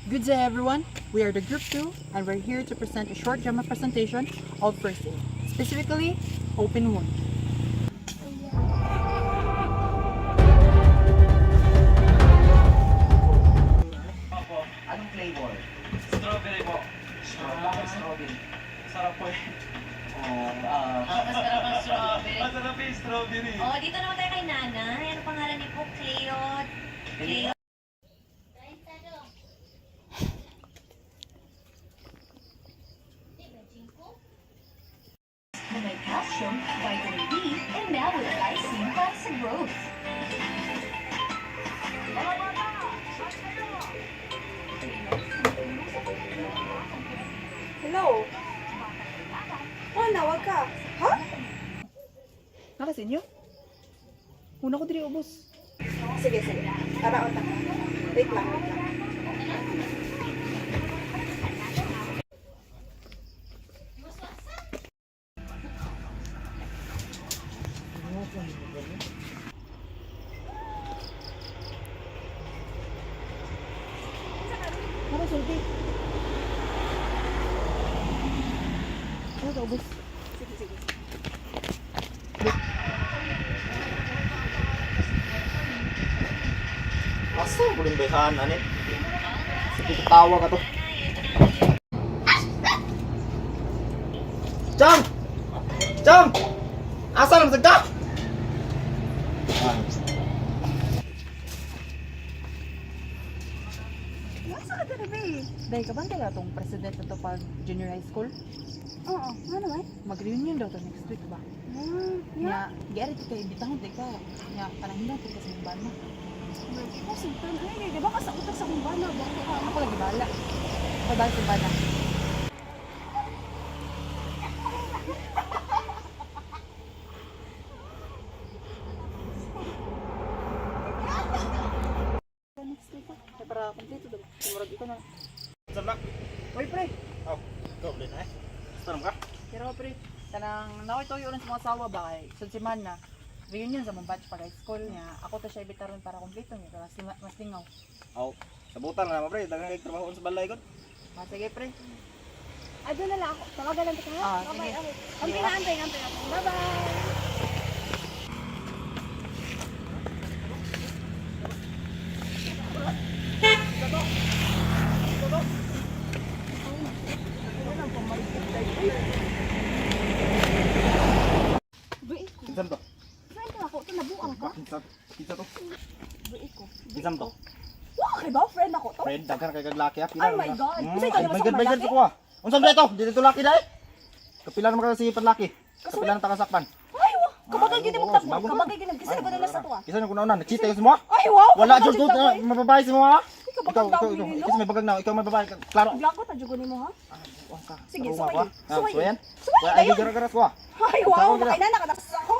Good day everyone, we are the Group 2 and we're here to present a short drama presentation of first aid, specifically open wound. Anong flavor? Strawberry po. Bakit strawberry? Sarap po eh. Masarap ang strawberry. Masarap yung strawberry. Oh, dito naman tayo kay nanay. Ano pangalan ni po? Cleod. Cleod. Na may calcium, vitamin D, and now with lysine para sa growth. Hello? Oh, nawag ka. Ha? Naka sa inyo? Una ko diri ubos. Sige. Tara, otak. Wait lang. Naka sulti. Ano ka ubos? Sige. Asa ko rin behan, anit? Sige, tawa ka to. Jam! Jam! Asa lang sagda? Nasa ka na ba eh? Dahil ka bang kaya itong president na to pag junior high school? Oo, ano ba? Mag-reunion daw to next week ba? Nga, gari ti kayo bitahon di ka. Nga, parang hindi natin kasi yung bana. Ikaw, simpan. Ay, di ba ka sa utak sa kumbana? Bakit ka? Ako lagi bala. Pabal sa bana. Next week pa. Kaya para kompleto daw. Sumurag ito na. Saan na? Uy, pre. Oh, ikaw ulit na eh. Saan ka? Pero pre, kanang nakoy toyo ulan sa mga asawa ba kay sunsiman na reunion sa mong batch para school niya. Ako to siya ibitaron para kompleto niya para mas lingaw. Oh, sabutan na naman pre. Dagang kayo trabaho sa balay ko. Ah, sige pre. Ay, doon na lang ako. Tawagan lang kita ha? Ah, sige. Ang pinaantay ako. Bye-bye! Kinsam to? Friend ako, ito nabuang ko. Kinsa to? Buik ko. Kinsam to? Wow, kay ba? Friend ako to? Friend, daghan kay kaglaki ha. Oh my God. Kasi ikaw naman sa May malaki? ko ah. Unsam dito? Dito laki dai. Kapila naman ka si panlaki. Kapila nang takasakpan. Ay, wow! Kabagay Ah, gini mo oo, takbo. bago Kabagay gini. Kasi na nila sa to ah. Kisa na kuna na-cheat kayo mo? Ay, wow! Wala Kabagay jud ko gini ako, mababae si mo ha. Ikaw Ikaw, bagag ikaw, daw nilo? kasi may bagag na, ikaw may babae. Klaro. Blackot na jugo nimo ha? Sige, Sige, suwayin. suwayin. Suwayin. Suwayin. Suwayin Ay, kayo. gara-gara ko ah. Ay, wow! Saan ko gina? Makainan nakadasa ako.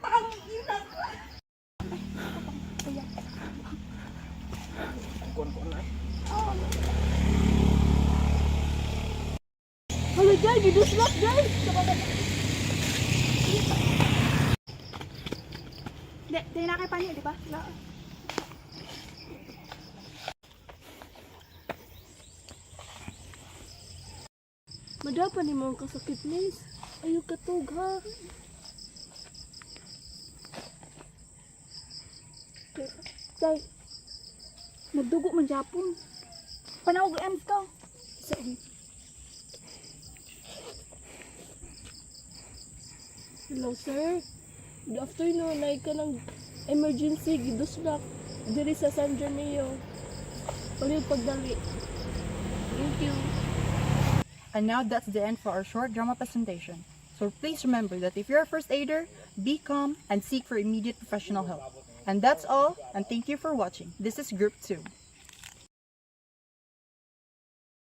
Ang ina ko. Kuan-kuan na. Hala, guys, giduslap, guys. Di na kay panyo, di ba? Madapa ni mo ang kasakit, Liz. Ayaw katog, ha? Day, nagdugo man Japon. Panawag ends ka. Saan? Hello, sir. Good afternoon. Ay ka ng emergency. Giduslak. Diri sa San Janeo. Pagod pagdali. Thank you. And now that's the end for our short drama presentation. So please remember that if you're a first aider, be calm and seek for immediate professional help. And that's all, and thank you for watching. This is Group 2.